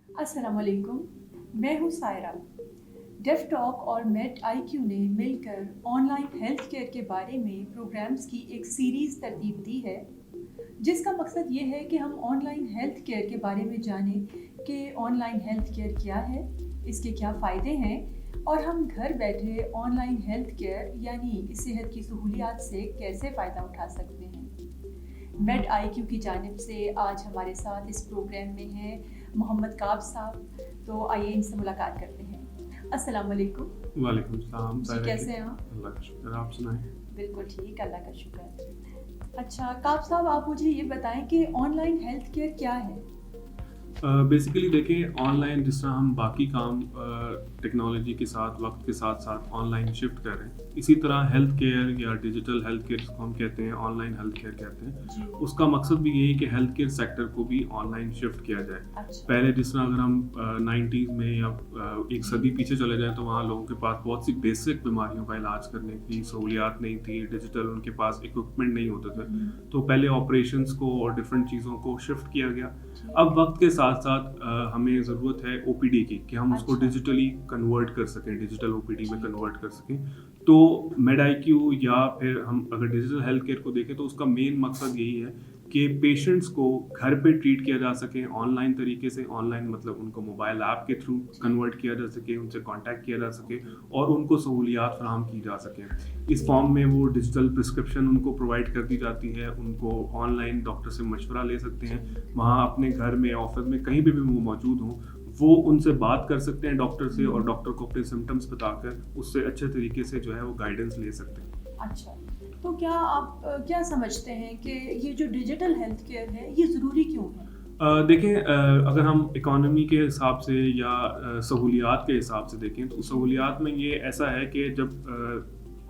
अस्सलाम वालेकुम। मैं हूँ सायरा। डेफ टॉक और मेट आईक्यू ने मिलकर ऑनलाइन हेल्थ केयर के बारे में प्रोग्राम्स की एक सीरीज़ तरतीब दी है, जिसका मकसद ये है कि हम ऑनलाइन हेल्थ केयर के बारे में जानें कि ऑनलाइन हेल्थ केयर क्या है, इसके क्या फ़ायदे हैं और हम घर बैठे ऑनलाइन हेल्थ केयर यानी सेहत की सहूलियात से कैसे फ़ायदा उठा सकते हैं। मेड आईक्यू की जानिब से आज हमारे साथ इस प्रोग्राम में हैं मोहम्मद काब साहब। तो आइए इनसे मुलाकात करते हैं। अस्सलाम वालेकुम वालेकुम सलाम। जी, कैसे हैं आप? अल्लाह का शुक्र, आप सुनाएं। बिल्कुल ठीक, अल्लाह का शुक्र। अच्छा काब साहब, आप मुझे ये बताएं कि ऑनलाइन हेल्थ केयर क्या है? बेसिकली देखें, ऑनलाइन जिस तरह हम बाकी काम टेक्नोलॉजी के साथ वक्त के साथ साथ ऑनलाइन शिफ्ट कर रहे हैं, इसी तरह हेल्थ केयर या डिजिटल हेल्थ केयर जिसको हम कहते हैं, ऑनलाइन हेल्थ केयर कहते हैं, जी। उसका मकसद भी यही है कि हेल्थ केयर सेक्टर को भी ऑनलाइन शिफ्ट किया जाए। अच्छा। पहले जिस तरह अगर हम 90s में या एक सदी पीछे चले जाएं तो वहाँ लोगों के पास बहुत सी बेसिक बीमारियों का इलाज करने की सहूलियात नहीं थी, डिजिटल उनके पास इक्विपमेंट नहीं होते थे। तो पहले ऑपरेशंस को और डिफरेंट चीज़ों को शिफ्ट किया गया। अब वक्त के साथ साथ हमें ज़रूरत है ओपीडी की, कि हम उसको अच्छा। डिजिटली कन्वर्ट कर सकें, डिजिटल ओपीडी में जी। कन्वर्ट कर सकें। तो मेडाइक्यू या फिर हम अगर डिजिटल हेल्थ केयर को देखें तो उसका मेन मकसद यही है कि पेशेंट्स को घर पे ट्रीट किया जा सके ऑनलाइन तरीके से। ऑनलाइन मतलब उनको मोबाइल ऐप के थ्रू कन्वर्ट किया जा सके, उनसे कांटेक्ट किया जा सके और उनको सहूलियात फराहम की जा सकें। इस फॉर्म में वो डिजिटल प्रिस्क्रिप्शन उनको प्रोवाइड कर दी जाती है, उनको ऑनलाइन डॉक्टर से मशवरा ले सकते हैं, वहाँ अपने घर में, ऑफिस में, कहीं भी वो मौजूद हों, वो उनसे बात कर सकते हैं डॉक्टर से और डॉक्टर को अपने सिम्टम्स बताकर उससे अच्छे तरीके से जो है वो गाइडेंस ले सकते हैं। अच्छा, तो क्या आप क्या समझते हैं कि ये जो डिजिटल हेल्थ केयर है ये ज़रूरी क्यों है? देखें, अगर हम इकोनॉमी के हिसाब से या सहूलियात के हिसाब से देखें तो सहूलियात में ये ऐसा है कि जब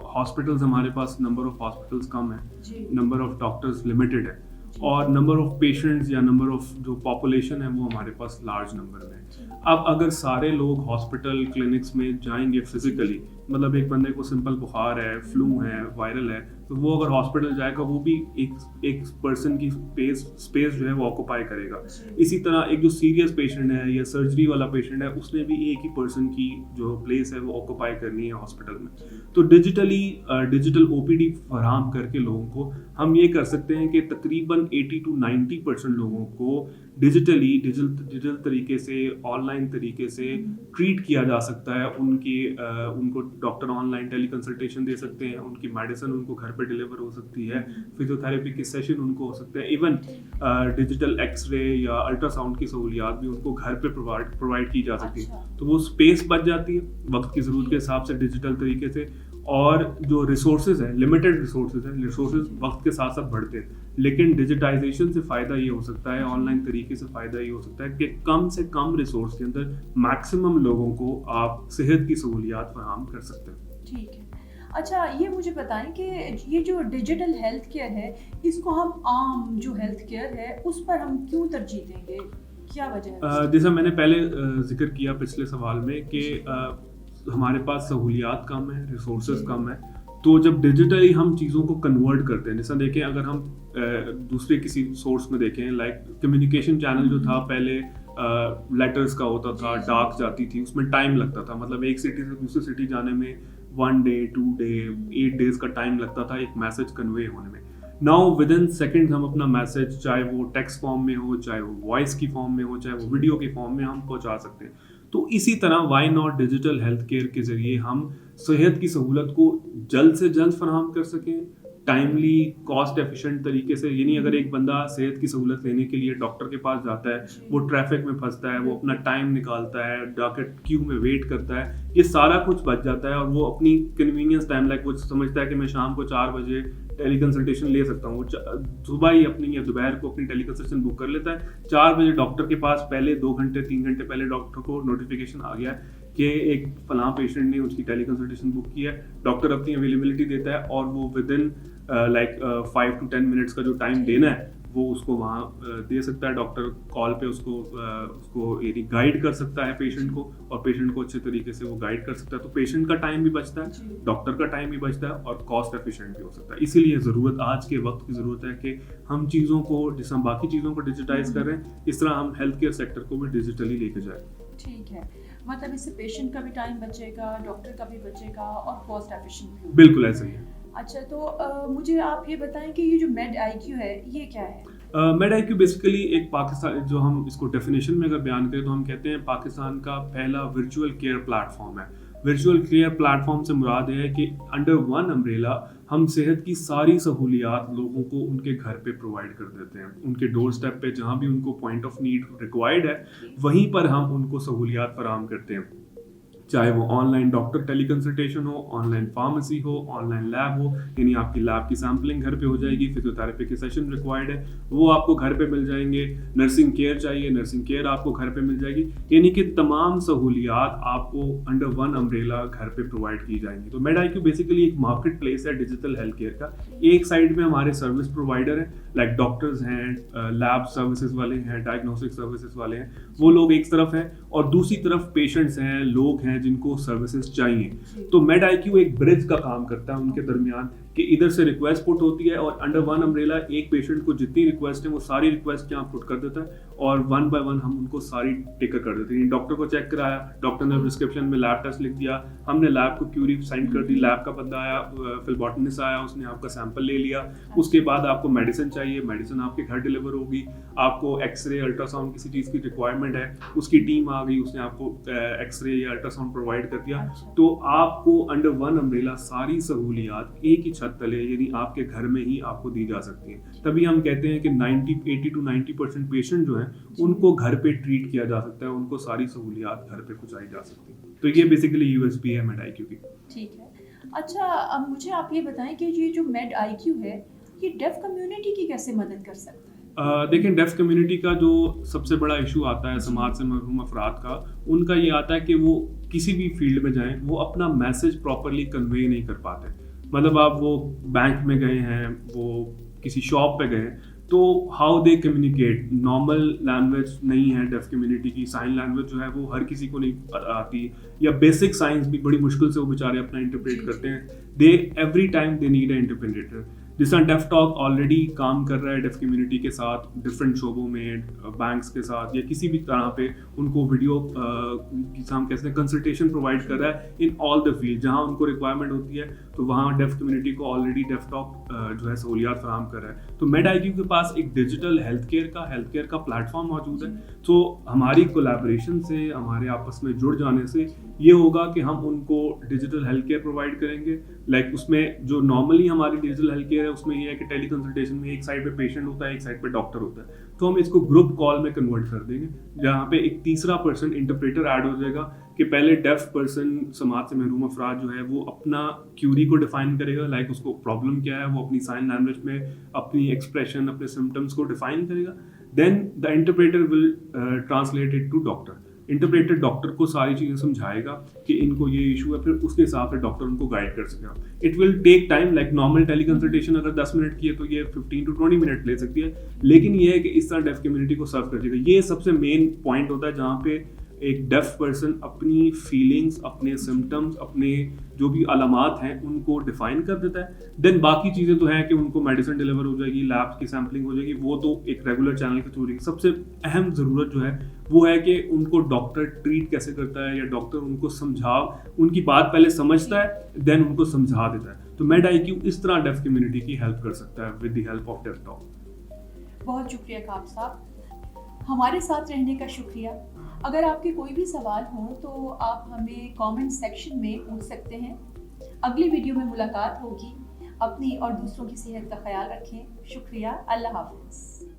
हॉस्पिटल्स, हमारे पास नंबर ऑफ़ हॉस्पिटल्स कम है, जी। नंबर ऑफ़ डॉक्टर्स लिमिटेड है जी। और नंबर ऑफ़ पेशेंट्स या नंबर ऑफ़ जो पॉपुलेशन है वो हमारे पास लार्ज नंबर में है। जी। अब अगर सारे लोग हॉस्पिटल क्लिनिक्स में जाएंगे फिजिकली, मतलब एक बंदे को सिंपल बुखार है, फ्लू है, वायरल है, तो वो अगर हॉस्पिटल जाएगा वो भी एक पर्सन की स्पेस जो है वो ऑक्यूपाई करेगा। जी। इसी तरह एक जो सीरियस पेशेंट है या सर्जरी वाला पेशेंट है, उसने भी एक ही पर्सन की जो प्लेस है वो ऑक्यूपाई करनी है हॉस्पिटल में। तो डिजिटल ओपीडी फराहम करके लोगों को हम ये कर सकते हैं कि तकरीबन 80 to 90% लोगों को डिजिटल तरीके से, ऑनलाइन तरीके से ट्रीट किया जा सकता है। उनको डॉक्टर ऑनलाइन टेली कंसल्टेशन दे सकते हैं, उनकी मेडिसिन उनको घर पे डिलीवर हो सकती है, फिजियोथेरेपी के सेशन उनको हो सकते हैं, इवन डिजिटल एक्सरे या अल्ट्रासाउंड की सहूलियात भी उनको घर पे प्रोवाइड की जा सकती है। अच्छा। तो वो स्पेस बच जाती है वक्त की ज़रूरत के हिसाब से डिजिटल तरीके से। और जो रिसोर्सेज हैं, लिमिटेड रिसोर्सेज वक्त के साथ साथ बढ़ते हैं, लेकिन डिजिटाइजेशन से फ़ायदा ये हो सकता है, ऑनलाइन तरीके से फ़ायदा ये हो सकता है कि कम से कम रिसोर्स के अंदर मैक्सिमम लोगों को आप सेहत की सहूलियात फराहम कर सकते हैं। ठीक है। अच्छा, ये मुझे बताएं कि ये जो डिजिटल हेल्थ केयर है, इसको हम आम जो हेल्थ केयर है उस पर हम क्यों तरजीह देंगे? क्या वजह है इसकी? जैसा मैंने पहले जिक्र किया पिछले सवाल में कि हमारे पास सहूलियात कम है, रिसोर्सेज कम है, तो जब डिजिटली हम चीज़ों को कन्वर्ट करते हैं, जैसा देखें अगर हम दूसरे किसी सोर्स में देखें, लाइक कम्युनिकेशन चैनल जो था पहले लेटर्स का होता था, डाक जाती थी, उसमें टाइम लगता था, मतलब एक सिटी से दूसरी सिटी जाने में 1 डे, 2 डे, 8 डेज का टाइम लगता था एक मैसेज कन्वे होने में। नाउ विद इन सेकेंड हम अपना मैसेज, चाहे वो टेक्स्ट फॉर्म में हो, चाहे वो वॉइस की फॉर्म में हो, चाहे वो वीडियो की फॉर्म में, हम पहुंचा सकते हैं। तो इसी तरह why not digital health care के ज़रिए हम सेहत की सहूलत को जल्द से जल्द फराहम कर सकें, टाइमली, कॉस्ट एफिशिएंट तरीके से। यानी अगर एक बंदा सेहत की सहूलत लेने के लिए डॉक्टर के पास जाता है, वो ट्रैफिक में फंसता है, वो अपना टाइम निकालता है, डॉक्टर क्यू में वेट करता है, ये सारा कुछ बच जाता है और वो अपनी कन्वीनियंस टाइम, लाइक वो समझता है कि मैं शाम को 4 बजे टेली कंसल्टेशन ले सकता हूँ, सुबह ही अपनी या दोपहर को अपनी टेली कंसल्टेशन बुक कर लेता है। 4 बजे डॉक्टर के पास पहले 2 घंटे 3 घंटे पहले डॉक्टर को नोटिफिकेशन आ गया है कि एक फलां पेशेंट ने उसकी टेली कंसल्टेशन बुक की है। डॉक्टर अपनी अवेलेबिलिटी देता है और वो विद इन 5 to 10 मिनट्स का जो टाइम देना है वो उसको वहाँ दे सकता है। डॉक्टर कॉल पे उसको यानी गाइड कर सकता है पेशेंट को, और पेशेंट को अच्छे तरीके से वो गाइड कर सकता है। तो पेशेंट का टाइम भी बचता है, डॉक्टर का टाइम भी बचता है, और कॉस्ट एफिशिएंट भी हो सकता है। इसीलिए ज़रूरत, आज के वक्त की ज़रूरत है कि हम चीज़ों को, जिस हम बाकी चीज़ों को डिजिटाइज कर रहे हैं, इस तरह हम हेल्थ केयर सेक्टर को भी डिजिटली लेके जाए। ठीक है, मतलब इससे पेशेंट का भी टाइम बचेगा, डॉक्टर का भी बचेगा, और कॉस्ट एफिशिएंट भी होगा। बिल्कुल ऐसा ही है। अच्छा, तो मुझे आप ये बताएं कि ये जो मेड IQ है ये क्या है? मेड IQ बेसिकली एक पाकिस्तान, जो हम इसको डेफिनेशन में अगर बयान करें तो हम कहते हैं पाकिस्तान का पहला वर्चुअल केयर प्लेटफॉर्म है। वर्चुअल केयर प्लेटफॉर्म से मुराद है कि अंडर वन अम्ब्रेला हम सेहत की सारी सहूलियात लोगों को उनके घर पे प्रोवाइड कर देते हैं। उनके डोर स्टेप पे जहाँ भी उनको पॉइंट ऑफ नीड रिक्वायर्ड है, वहीं पर हम उनको सहूलियात फराहम करते हैं। चाहे वो ऑनलाइन डॉक्टर टेलीकंसल्टेशन हो, ऑनलाइन फार्मेसी हो, ऑनलाइन लैब हो, यानी आपकी लैब की सैम्पलिंग घर पे हो जाएगी, फिजियोथेरेपी के सेशन रिक्वायर्ड है वो आपको घर पे मिल जाएंगे, नर्सिंग केयर चाहिए, नर्सिंग केयर आपको घर पे मिल जाएगी, यानी कि तमाम सहूलियात आपको अंडर वन अम्ब्रेला घर पे प्रोवाइड की जाएंगी। तो मेड IQ बेसिकली एक मार्केट प्लेस है डिजिटल हेल्थ केयर का। एक साइड में हमारे सर्विस प्रोवाइडर हैं, लाइक डॉक्टर्स हैं, लैब सर्विसेज वाले हैं, डायग्नोस्टिक सर्विसेज वाले हैं, वो लोग एक तरफ हैं, और दूसरी तरफ पेशेंट्स हैं, लोग हैं जिनको सर्विसेज चाहिए। तो मेड IQ एक ब्रिज का काम करता है उनके दरमियान, कि इधर से रिक्वेस्ट पुट होती है, और अंडर वन अम्ब्रेला एक पेशेंट को जितनी रिक्वेस्ट है वो सारी रिक्वेस्ट यहाँ पुट कर देता है, और वन बाय वन हम उनको सारी टिकर कर देते हैं। डॉक्टर को चेक कराया, डॉक्टर ने प्रिस्क्रिप्शन में लैब टेस्ट लिख दिया, हमने लैब को क्यूरी साइन कर दी, लैब का बंदा आया, फिलबॉटनिस्ट आया, उसने आपका सैंपल ले लिया, उसके बाद आपको मेडिसिन चाहिए, मेडिसिन आपके घर डिलीवर होगी, आपको एक्सरे अल्ट्रासाउंड किसी चीज़ की रिक्वायरमेंट है, उसकी टीम आ गई, उसने आपको एक्सरे या अल्ट्रासाउंड प्रोवाइड कर दिया। तो आपको अंडर वन अम्ब्रेला सारी सहूलियात एक ही छत तले, यानी आपके घर में ही आपको दी जा सकती हैं। तभी हम कहते हैं कि 80 to 90% पेशेंट जो हैं उनको घर पे ट्रीट किया जा सकता है, उनको सारी सहूलियात घर पे पहुंचाई जा सकती है। तो ये बेसिकली USP है मेड IQ की। ठीक है, अच्छा अब मुझे आप ये बताएं कि ये जो मेड IQ है ये डेफ कम्युनिटी की कैसे मदद कर सकता है? देखें, डेफ कम्युनिटी का जो सबसे बड़ा इशू आता है समाज से महरूम अफराद का, उनका ये आता है कि वो किसी भी फील्ड में जाएं, वो अपना मैसेज प्रॉपरली कन्वे नहीं कर पाते। मतलब आप वो बैंक में गए हैं, वो किसी शॉप पे गए, तो how they communicate, normal language नहीं है डेफ कम्युनिटी की, साइन लैंग्वेज जो है वो हर किसी को नहीं आती, या बेसिक साइंस भी बड़ी मुश्किल से वो बेचारे अपना इंटरप्रेट करते हैं। They every time they need a interpreter. जिस तरह डेफ टॉक ऑलरेडी काम कर रहा है डेफ कम्युनिटी के साथ, डिफरेंट शोबों में, बैंक्स के साथ, या किसी भी तरह पे उनको वीडियो हम कैसे कंसल्टेशन प्रोवाइड कर रहा है इन ऑल द फील्ड जहां उनको रिक्वायरमेंट होती है, तो वहाँ डेफ कम्युनिटी को ऑलरेडी डेफ टॉक जो है सहूलियात फराहम कर रहा है। तो मेड IQ के पास एक डिजिटल हेल्थ केयर का प्लेटफॉर्म मौजूद है। तो हमारी कोलैबोरेशन से, हमारे आपस में जुड़ जाने से ये होगा कि हम उनको डिजिटल हेल्थ केयर प्रोवाइड करेंगे। लाइक उसमें जो नॉर्मली हमारी डिजिटल हेल्थ केयर है उसमें ये है कि टेली कंसल्टेशन में एक साइड पे पेशेंट होता है, एक साइड पे डॉक्टर होता है, तो हम इसको ग्रुप कॉल में कन्वर्ट कर देंगे, जहाँ पे एक तीसरा पर्सन इंटरप्रेटर ऐड हो जाएगा, कि पहले डेफ पर्सन, समाज से महरूम अफराद जो है वो अपना क्यूरी को डिफाइन करेगा, लाइक उसको प्रॉब्लम क्या है, वो अपनी साइन लैंग्वेज में अपनी एक्सप्रेशन, अपने सिम्टम्स को डिफाइन करेगा। Then the interpreter will translate it to doctor. Interpreter doctor को सारी चीज़ें समझाएगा कि इनको ये इशू है, फिर उसके हिसाब से डॉक्टर उनको गाइड कर सकेगा। It will take time, like normal tele consultation अगर 10 मिनट की है तो ये 15 to 20 मिनट ले सकती है, लेकिन ये है कि इस तरह डेफ कम्युनिटी को सर्व कर देगा। ये सबसे मेन पॉइंट होता है जहाँ पे एक डेफ पर्सन अपनी फीलिंग्स, अपने सिम्टम्स, अपने जो भी अलामात हैं उनको डिफाइन कर देता है। देन बाकी चीज़ें तो हैं कि उनको मेडिसिन डिलीवर हो जाएगी, लैब की सैम्पलिंग हो जाएगी, वो तो एक रेगुलर चैनल के थ्रू। सबसे अहम ज़रूरत जो है वो है कि उनको डॉक्टर ट्रीट कैसे करता है, या डॉक्टर उनको उनकी बात पहले समझता है, देन उनको समझा देता है। तो मेड IQ इस तरह डेफ कम्युनिटी की हेल्प कर सकता है with the help of deaf talk. बहुत शुक्रिया काब साहब, हमारे साथ रहने का शुक्रिया। अगर आपके कोई भी सवाल हो तो आप हमें कमेंट सेक्शन में पूछ सकते हैं। अगली वीडियो में मुलाकात होगी। अपनी और दूसरों की सेहत का ख्याल रखें। शुक्रिया। अल्लाह हाफ़िज़।